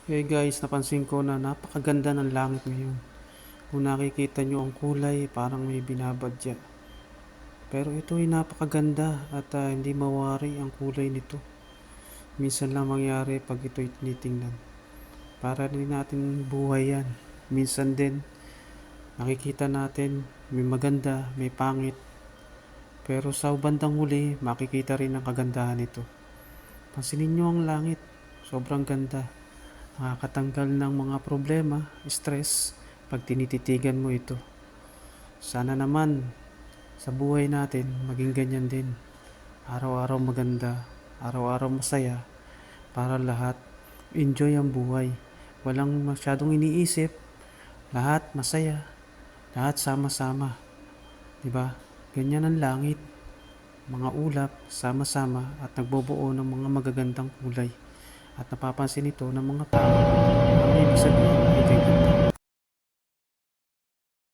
Hey guys, napansin ko na napakaganda ng langit ngayon. Kung nakikita nyo ang kulay, parang may binabadya. Pero ito ay napakaganda at hindi mawari ang kulay nito. Minsan lang mangyari pag ito'y tinitingnan. Para rin natin buhay yan. Minsan din, nakikita natin may maganda, may pangit. Pero sa bandang huli, makikita rin ang kagandahan nito. Pansinin nyo ang langit. Sobrang ganda. Nakakatanggal ng mga problema, stress, pag tinititigan mo ito. Sana naman sa buhay natin maging ganyan din. Araw-araw maganda, araw-araw masaya, para lahat enjoy ang buhay. Walang masyadong iniisip, lahat masaya, lahat sama-sama. 'Di ba? Ganyan ang langit. Mga ulap sama-sama at nagbubuo ng mga magagandang kulay. At napapansin ito ng mga tao na may ibig sabihin